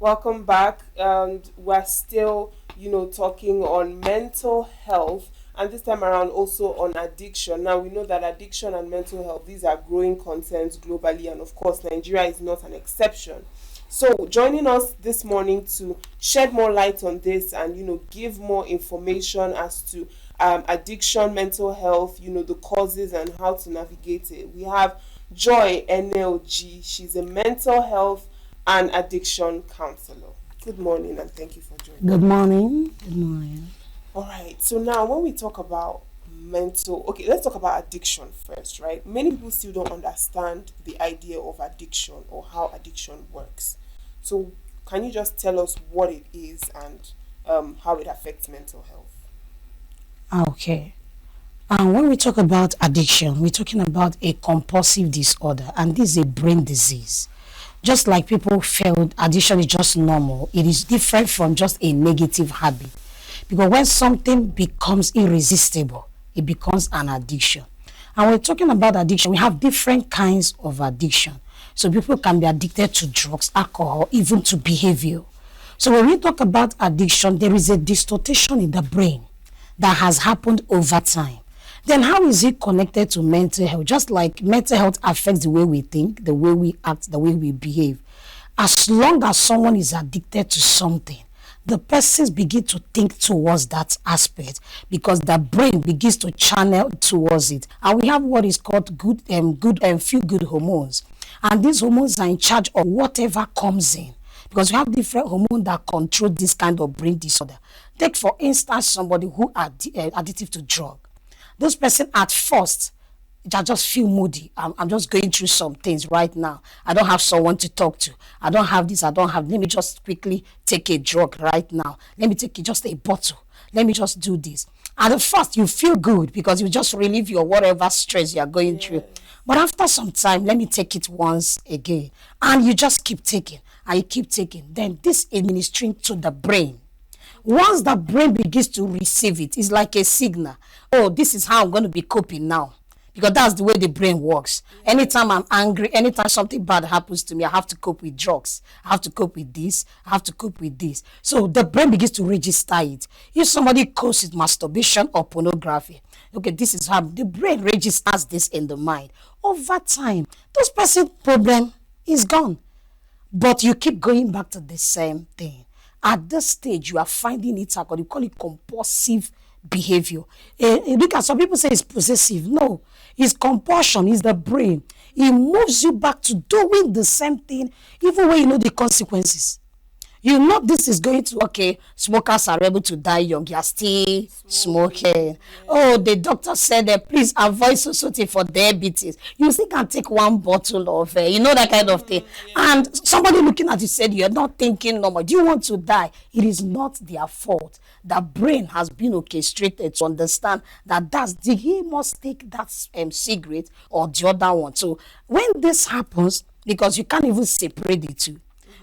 Welcome back. And we're still, talking on mental health, and this time around also on addiction. Now, we know that addiction and mental health, these are growing concerns globally, and of course, Nigeria is not an exception. So, joining us this morning to shed more light on this and, give more information as to addiction, mental health, the causes and how to navigate it. We have Joy NLG. She's a mental health and addiction counselor. Good morning and thank you for joining. Good morning. Good morning. All right. So now when we talk about let's talk about addiction first, right? Many people still don't understand the idea of addiction or how addiction works. So can you just tell us what it is and how it affects mental health? Okay. When we talk about addiction, we're talking about a compulsive disorder, and this is a brain disease. Just like people felt addiction is just normal, it is different from just a negative habit. Because when something becomes irresistible, it becomes an addiction. And we're talking about addiction, we have different kinds of addiction. So people can be addicted to drugs, alcohol, even to behavior. So when we talk about addiction, there is a distortion in the brain that has happened over time. Then how is it connected to mental health? Just like mental health affects the way we think, the way we act, the way we behave. As long as someone is addicted to something, the persons begin to think towards that aspect because the brain begins to channel towards it. And we have what is called feel-good hormones. And these hormones are in charge of whatever comes in. Because we have different hormones that control this kind of brain disorder. Take, for instance, somebody who are addicted to drugs. Those person at first, I just feel moody. I'm just going through some things right now. I don't have someone to talk to. I don't have this. Let me just quickly take a drug right now. Let me take just a bottle. Let me just do this. At first, you feel good because you just relieve your whatever stress you're going through. But after some time, let me take it once again. And you just keep taking. And you keep taking. Then this administering to the brain. Once the brain begins to receive it, it's like a signal. Oh, this is how I'm going to be coping now. Because that's the way the brain works. Anytime I'm angry, anytime something bad happens to me, I have to cope with drugs. I have to cope with this. I have to cope with this. So the brain begins to register it. If somebody causes masturbation or pornography, okay, this is how the brain registers this in the mind. Over time, those person's problem is gone. But you keep going back to the same thing. At this stage, you are finding it, you call it compulsive behavior. Look at some people say it's possessive. No, it's compulsion, it's the brain. It moves you back to doing the same thing, even when you know the consequences. You know this is going to, okay, smokers are able to die young. You are still smoking. Oh, the doctor said that please avoid society for diabetes. You still can take one bottle of, that kind of thing. And somebody looking at you said, you're not thinking normal. Do you want to die? It is not their fault. The brain has been orchestrated to understand that he must take that cigarette or the other one. So when this happens, because you can't even separate the two,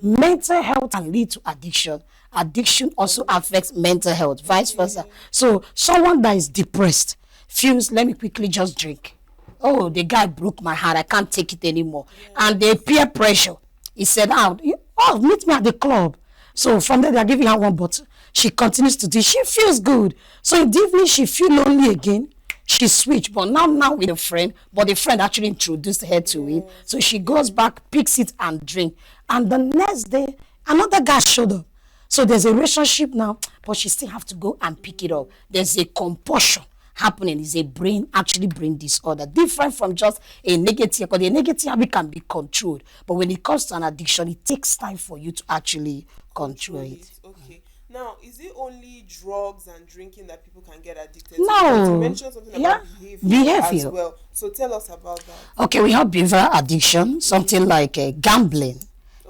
mental health can lead to addiction. Addiction also affects mental health, vice versa. So someone that is depressed feels, let me quickly just drink. Oh, the guy broke my heart. I can't take it anymore. And the peer pressure. He said, meet me at the club. So from there, they're giving her one bottle. She continues to do. She feels good. So in the evening, she feels lonely again. She switched, but now with a friend, but the friend actually introduced her to it. So she goes back, picks it and drink. And the next day, another guy showed up. So there's a relationship now, but she still have to go and pick it up. There's a compulsion happening. It's a brain disorder. Different from just a negative, because the negative habit can be controlled. But when it comes to an addiction, it takes time for you to actually control it. Okay. Now, is it only drugs and drinking that people can get addicted to? You mentioned something about behavior as well. So tell us about that. Okay, we have behavioral addiction, something like gambling.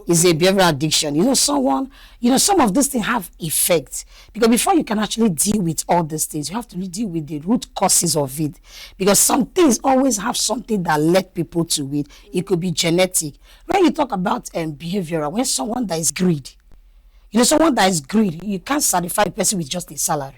Is a behavioral addiction. Some of these things have effects. Because before you can actually deal with all these things, you have to deal with the root causes of it. Because some things always have something that led people to it. It could be genetic. When you talk about behavioral, when someone that is greedy, someone that is greedy, you can't satisfy a person with just a salary.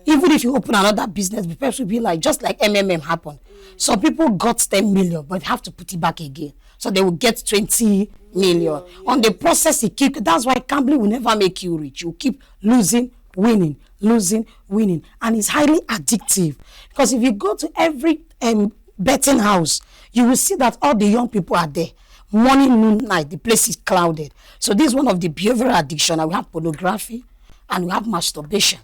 Even if you open another business, the person will be like, just like MMM happened. Some people got 10 million, but have to put it back again. So they will get 20 million. On the process, that's why gambling will never make you rich. You keep losing, winning, losing, winning. And it's highly addictive. Because if you go to every betting house, you will see that all the young people are there. Morning, noon, night, the place is crowded. So this is one of the behavioral addiction. And we have pornography and we have masturbation.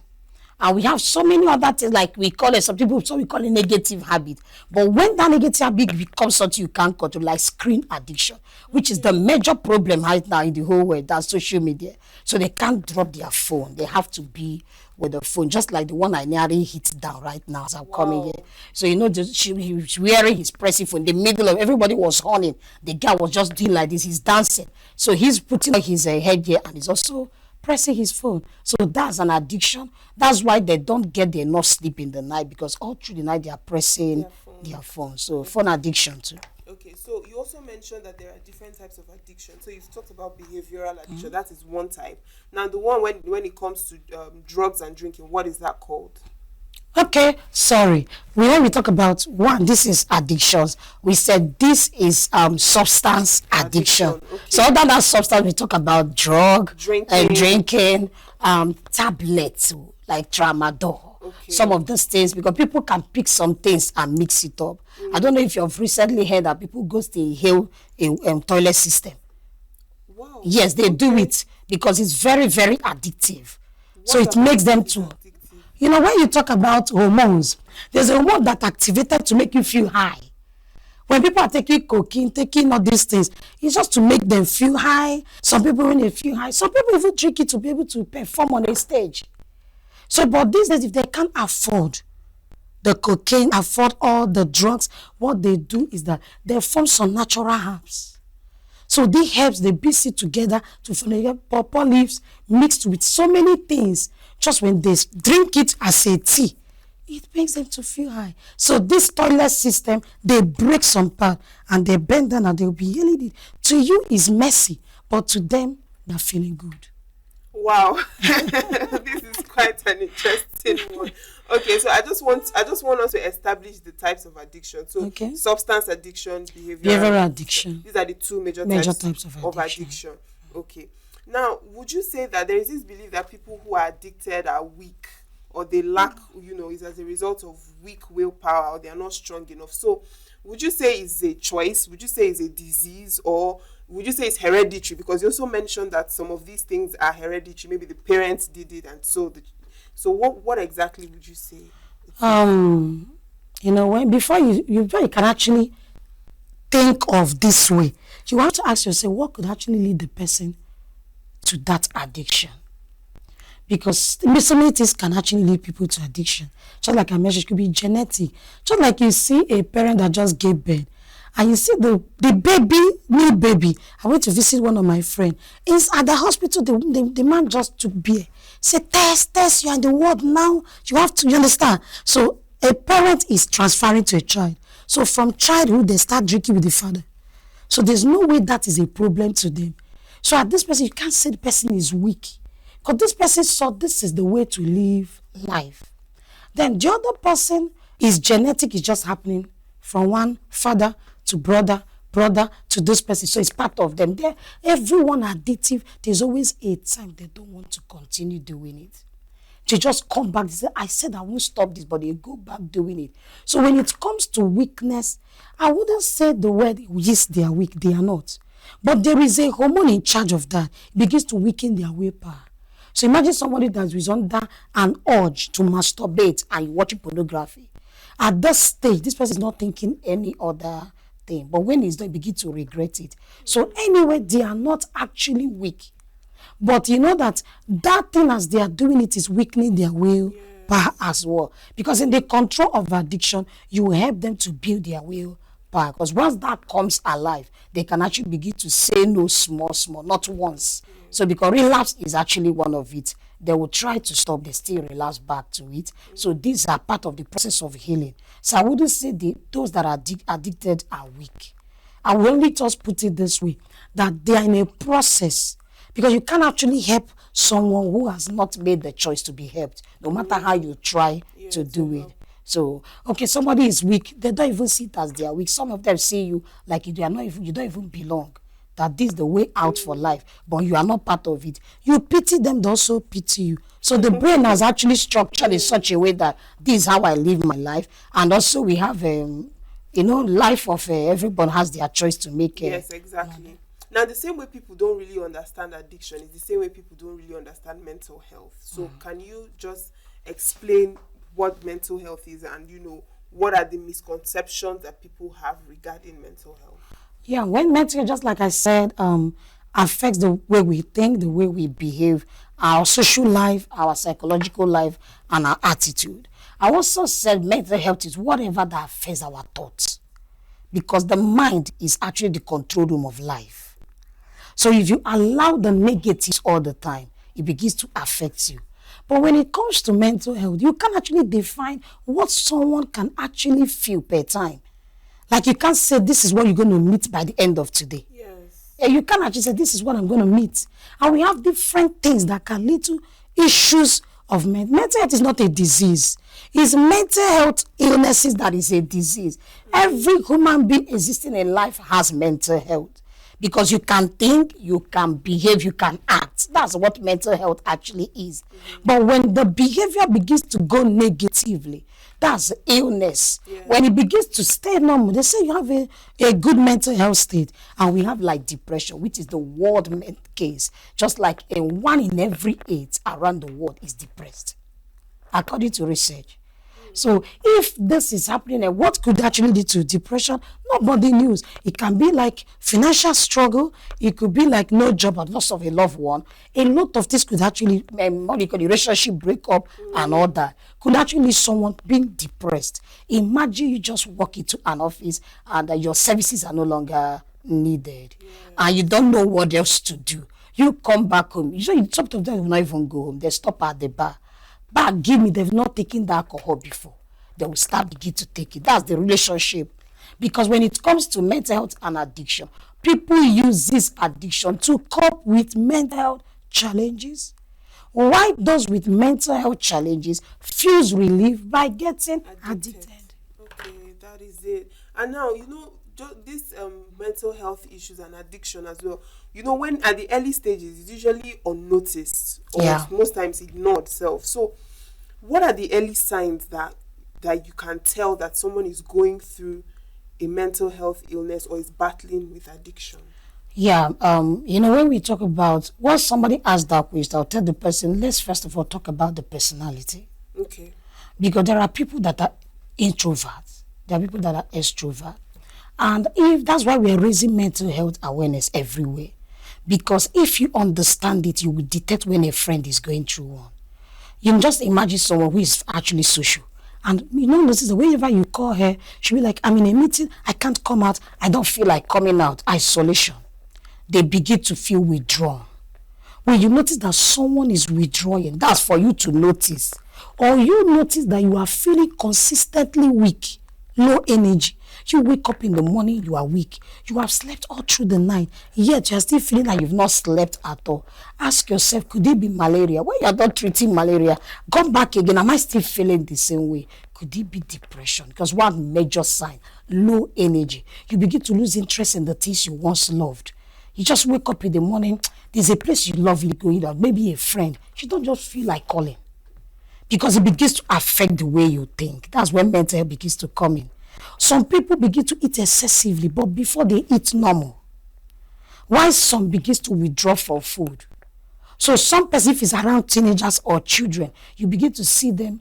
And we have so many other things, like we call it, we call it negative habit. But when that negative habit becomes something you can't control, like screen addiction, which is the major problem right now in the whole world, that's social media. So they can't drop their phone. They have to be with the phone, just like the one I nearly hit down right now as I'm coming here. So, he was wearing his pressing phone. In the middle of everybody was horning. The guy was just doing like this. He's dancing. So he's putting his headgear and he's also pressing his phone. So that's an addiction. That's why they don't get enough sleep in the night, because all through the night they are pressing their phone. So phone addiction too. Okay, so you also mentioned that there are different types of addiction. So you've talked about behavioral addiction. That is one type. Now the one when it comes to drugs and drinking, what is that called? Okay, sorry. When we talk about one, this is addictions. We said this is substance addiction. Okay. So other than substance, we talk about drinking, tablets like tramadol. Okay. Some of those things, because people can pick some things and mix it up. I don't know if you've recently heard that people go to inhale a toilet system. Wow. Yes, they do it because it's very, very addictive. So it makes them to... You know, when you talk about hormones, there's a hormone that activated to make you feel high. When people are taking cocaine, taking all these things, it's just to make them feel high. Some people, when they feel high, some people even drink it to be able to perform on a stage. So, but these days, if they can't afford the cocaine, afford all the drugs, what they do is that they form some natural herbs. So these herbs, they beat it together to form pawpaw leaves mixed with so many things. Just when they drink it as a tea, it makes them to feel high. So this toilet system, they break some part and they bend down and they'll be yelling it. To you, it's messy, but to them, they're feeling good. Wow, this is quite an interesting one. Okay, so I just want us to establish the types of addiction. So substance addiction, behavioral addiction. These are the two major types of addiction. Okay. Now, would you say that there is this belief that people who are addicted are weak, or they lack, is as a result of weak willpower, or they are not strong enough? So would you say it's a choice? Would you say it's a disease? Or would you say it's hereditary? Because you also mentioned that some of these things are hereditary. Maybe the parents did it, and so what exactly would you say? Before you can actually think of this way, you have to ask yourself, what could actually lead the person to that addiction? Because so many things can actually lead people to addiction. Just like I mentioned, it could be genetic. Just like you see a parent that just gave birth, and you see the new baby. I went to visit one of my friends. It's at the hospital. The man just took beer. Said, test, you're in the world now. You understand? So a parent is transferring to a child. So from childhood, they start drinking with the father. So there's no way that is a problem to them. So at this person, you can't say the person is weak. Because this person saw this is the way to live life. Then the other person is genetic, is just happening from one father to brother to this person. So it's part of them. Everyone addictive. There's always a time they don't want to continue doing it. They just come back. They say, I said I won't stop this, but they go back doing it. So when it comes to weakness, I wouldn't say the word, yes, they are weak. They are not. But there is a hormone in charge of that. It begins to weaken their willpower. So imagine somebody that is under an urge to masturbate and watching pornography. At that stage, this person is not thinking any other thing. But when he's done, he begins to regret it. So anyway, they are not actually weak. But you know that thing as they are doing it is weakening their willpower as well. Because in the control of addiction, you will help them to build their willpower. Because once that comes alive, they can actually begin to say no small, not once. So because relapse is actually one of it. They will try to stop, they still relapse back to it. So these are part of the process of healing. So I wouldn't say those that are addicted are weak. I will only just put it this way, that they are in a process. Because you can't actually help someone who has not made the choice to be helped, no matter how you try to do it. So, okay, somebody is weak. They don't even see it as they are weak. Some of them see you like you are not even, you don't even belong. That this is the way out for life, but you are not part of it. You pity them, they also pity you. So the brain has actually structured in such a way that this is how I live my life. And also we have, life of everyone has their choice to make. Yes, exactly. Now, the same way people don't really understand addiction is the same way people don't really understand mental health. So can you just explain what mental health is and, what are the misconceptions that people have regarding mental health? Yeah, when mental, just like I said, affects the way we think, the way we behave, our social life, our psychological life, and our attitude. I also said mental health is whatever that affects our thoughts, because the mind is actually the control room of life. So if you allow the negatives all the time, it begins to affect you. But when it comes to mental health, you can actually define what someone can actually feel per time. Like you can't say this is what you're going to meet by the end of today. Yes. And you can't actually say this is what I'm going to meet. And we have different things that can lead to issues of mental health is not a disease. It's mental health illnesses that is a disease. Every human being existing in life has mental health. Because you can think, you can behave, you can act. That's what mental health actually is. But when the behavior begins to go negatively, that's illness. Yeah. When it begins to stay normal, they say you have a good mental health state. And we have like depression, which is the world case. Just like 1 in every 8 around the world is depressed, according to research. So if this is happening, and what could actually lead to depression? Nobody knows. It can be like financial struggle. It could be like no job or loss of a loved one. A lot of this could actually, relationship breakup and all that, could actually lead someone being depressed. Imagine you just walk into an office and your services are no longer needed. Yes. And you don't know what else to do. You come back home. Usually some of them will not even go home. They stop at the bar. But give me, they've not taken the alcohol before. They will start begin to take it. That's the relationship. Because when it comes to mental health and addiction, people use this addiction to cope with mental health challenges. Why those with mental health challenges feels relief by getting addicted. Okay, that is it. And now, this mental health issues and addiction as well, when at the early stages, it's usually unnoticed or most times ignored self. So what are the early signs that you can tell that someone is going through a mental health illness or is battling with addiction? Yeah, when we talk about, once somebody asks that question, I'll tell the person, let's first of all talk about the personality. Okay. Because there are people that are introverts, there are people that are extroverts. And if that's why we are raising mental health awareness everywhere. Because if you understand it, you will detect when a friend is going through one. You can just imagine someone who is actually social. And this is the whenever you call her, she'll be like, I'm in a meeting, I can't come out, I don't feel like coming out. Isolation. They begin to feel withdrawn. When you notice that someone is withdrawing, that's for you to notice. Or you notice that you are feeling consistently weak, low energy. You wake up in the morning, you are weak. You have slept all through the night, yet you are still feeling like you've not slept at all. Ask yourself, could it be malaria? When you are not treating malaria, come back again. Am I still feeling the same way? Could it be depression? Because one major sign, low energy. You begin to lose interest in the things you once loved. You just wake up in the morning, there's a place you love going out, maybe a friend. You don't just feel like calling. Because it begins to affect the way you think. That's when mental health begins to come in. Some people begin to eat excessively, but before they eat normal. While some begins to withdraw from food. So some person, if it's around teenagers or children, you begin to see them,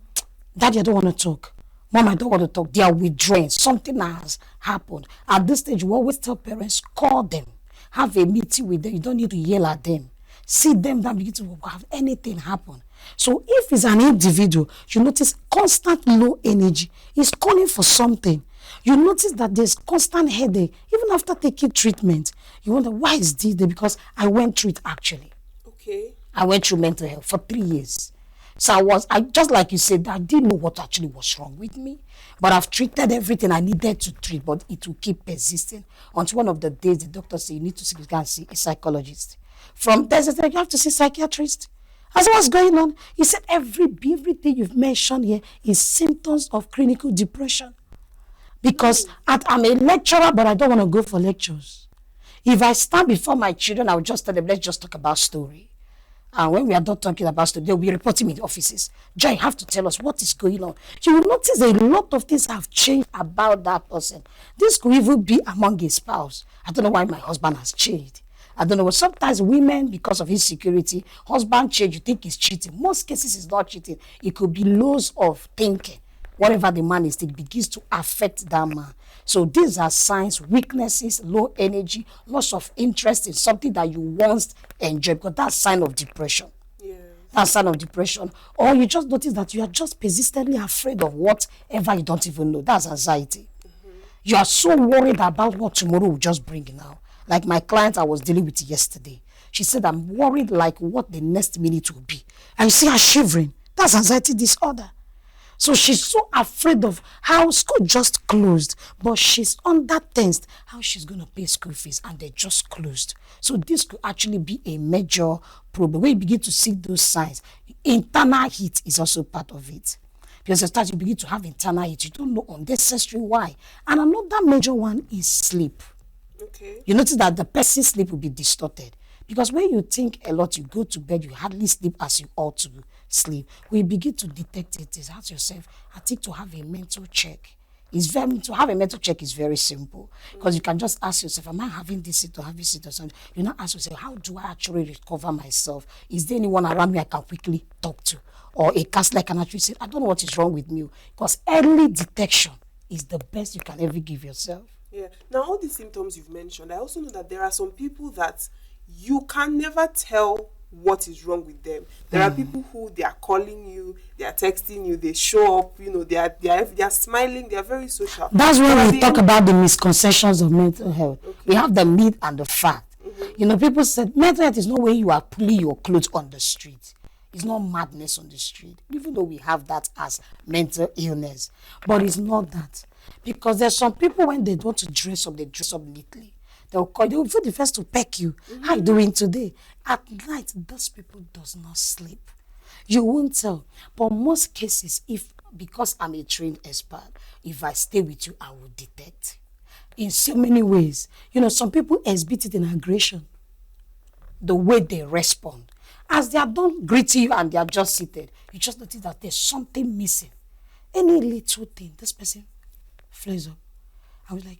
Daddy, I don't want to talk. Mom, I don't want to talk. They are withdrawing. Something has happened. At this stage, we always tell parents, call them. Have a meeting with them. You don't need to yell at them. Sit them down, begin to have anything happen. So if it's an individual, you notice constant low energy. He's calling for something. You notice that there's constant headache. Even after taking treatment, you wonder, why is this there? Because I went through it actually. Okay. I went through mental health for 3 years. So I just like you said, I didn't know what actually was wrong with me. But I've treated everything I needed to treat, but it will keep persisting. Until one of the days, the doctor said, you need to go and see a psychologist. From there, they said, you have to see a psychiatrist. I said, what's going on? He said, everything you've mentioned here is symptoms of clinical depression. Because I'm a lecturer, but I don't want to go for lectures. If I stand before my children, I will just tell them, let's just talk about story. And when we are not talking about story, they'll be reporting me in the offices. Joy, you have to tell us what is going on. You will notice a lot of things have changed about that person. This could even be among a spouse. I don't know why my husband has changed. I don't know. Sometimes women, because of insecurity, husband change, you think he's cheating. Most cases, it's not cheating. It could be loss of thinking. Whatever the man is, it begins to affect that man. So these are signs, weaknesses, low energy, loss of interest in something that you once enjoyed, because that's a sign of depression. Yes. That's a sign of depression. Or you just notice that you are just persistently afraid of whatever you don't even know. That's anxiety. You are so worried about what tomorrow will just bring now. Like my client I was dealing with yesterday. She said, I'm worried like what the next minute will be. And you see her shivering. That's anxiety disorder. So she's so afraid of how school just closed, but she's under tensed how she's going to pay school fees, and they just closed. So this could actually be a major problem. When you begin to see those signs, internal heat is also part of it. Because you begin to have internal heat, you don't know unnecessary why. And another major one is sleep. Okay. You notice that the person's sleep will be distorted. Because when you think a lot, you go to bed, you hardly sleep as you ought to sleep. When you begin to detect it, ask yourself, I think to have a mental check. To have a mental check is very simple. Because you can just ask yourself, am I having this or having this or something? You now ask yourself, how do I actually recover myself? Is there anyone around me I can quickly talk to? Or a counselor can actually say, I don't know what is wrong with me. Because early detection is the best you can ever give yourself. Yeah. Now, all these symptoms you've mentioned, I also know that there are some people that you can never tell what is wrong with them. There are people who they are calling you, they are texting you, they show up, they are smiling, they are very social. That's when we talk about the misconceptions of mental health. Okay. We have the myth and the fact. People said mental health is not when you are pulling your clothes on the street. It's not madness on the street, even though we have that as mental illness. But it's not that. Because there's some people, when they want to dress up, they dress up neatly. They'll call, they will be the first to peck you. How are you doing today? At night, those people does not sleep. You won't tell. But most cases, because I'm a trained expert, if I stay with you, I will detect. In so many ways. Some people exhibit it in aggression. The way they respond. As they are done greeting you and they are just seated, you just notice that there's something missing. Any little thing, this person flares up. I was like,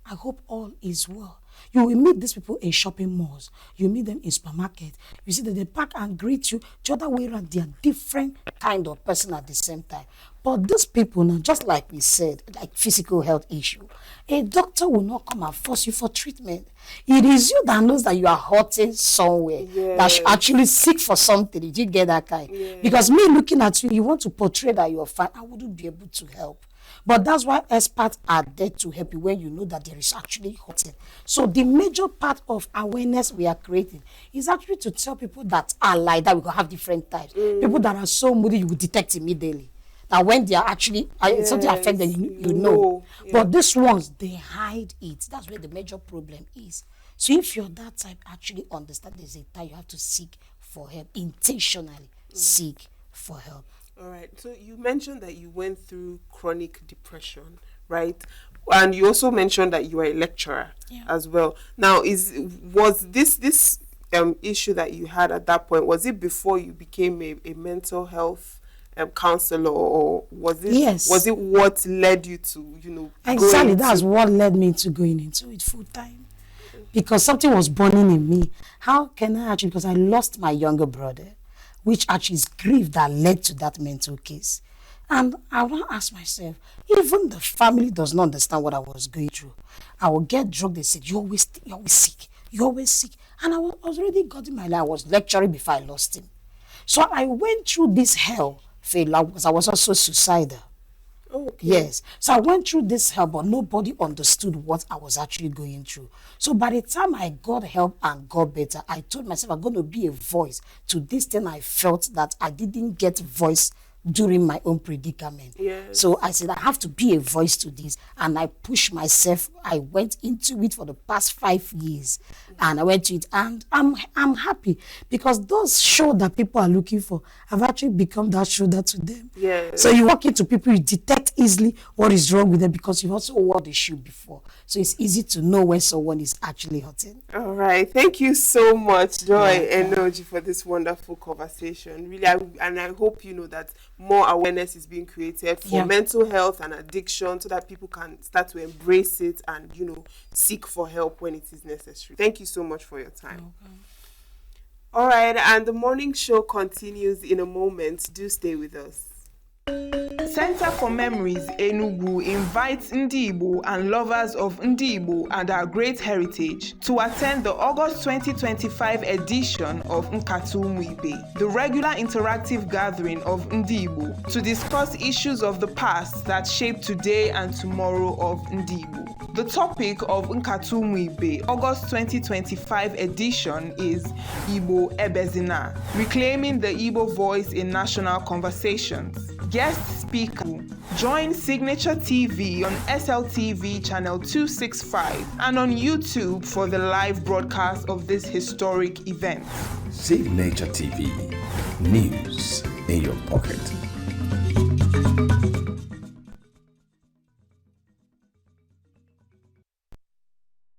I hope all is well. You will meet these people in shopping malls. You meet them in supermarket. You see that they park and greet you. The other way around, they are different kind of person at the same time. But these people now, just like we said, like physical health issue, a doctor will not come and force you for treatment. It is you that knows that you are hurting somewhere, that should actually seek for something. Did you get that kind? Yes. Because me looking at you, you want to portray that you are fine. I wouldn't be able to help. But that's why experts are there to help you when you know that there is actually hurting. So the major part of awareness we are creating is actually to tell people that are like that. We can have different types. People that are so moody, you will detect immediately. That when they are actually, something affects them, you know. Yeah. But these ones, they hide it. That's where the major problem is. So if you're that type, actually understand there's a time you have to seek for help. Intentionally seek for help. All right. So you mentioned that you went through chronic depression, right? And you also mentioned that you were a lecturer as well. Now, was this issue that you had at that point, was it before you became a mental health counselor, or was it what led you to exactly? That's what led me to going into it full time, because something was burning in me. How can I actually? Because I lost my younger brother, which actually is grief that led to that mental case. And I will ask myself, even the family does not understand what I was going through. I will get drunk. They said, you're always sick. You're always sick. And I was already got in my life. I was lecturing before I lost him. So I went through this hell because I was also suicidal. Okay. Yes. So I went through this hell, but nobody understood what I was actually going through. So by the time I got help and got better, I told myself I'm going to be a voice to this thing I felt that I didn't get voice during my own predicament. Yes. So I said, I have to be a voice to this. And I pushed myself. I went into it for the past 5 years. And I went to it. And I'm happy because those shows that people are looking for have actually become that shoulder to them. Yes. So you walk into people, you detect easily what is wrong with them because you've also worn the shoe before. So it's easy to know when someone is actually hurting. All right. Thank you so much, Joy and Noji, for this wonderful conversation. Really, and I hope you know that more awareness is being created for mental health and addiction so that people can start to embrace it and, you know, seek for help when it is necessary. Thank you so much for your time. All right. And the morning show continues in a moment. Do stay with us. Center for Memories Enugu invites Ndi Igbo and lovers of Ndi Igbo and our great heritage to attend the August 2025 edition of Nkatu Umuibe, the regular interactive gathering of Ndi Igbo to discuss issues of the past that shape today and tomorrow of Ndi Igbo. The topic of Nkatu Umuibe August 2025 edition is Igbo Ebezina, reclaiming the Igbo voice in national conversations. Guest speaker, join Signature TV on SLTV Channel 265 and on YouTube for the live broadcast of this historic event. Signature TV, news in your pocket.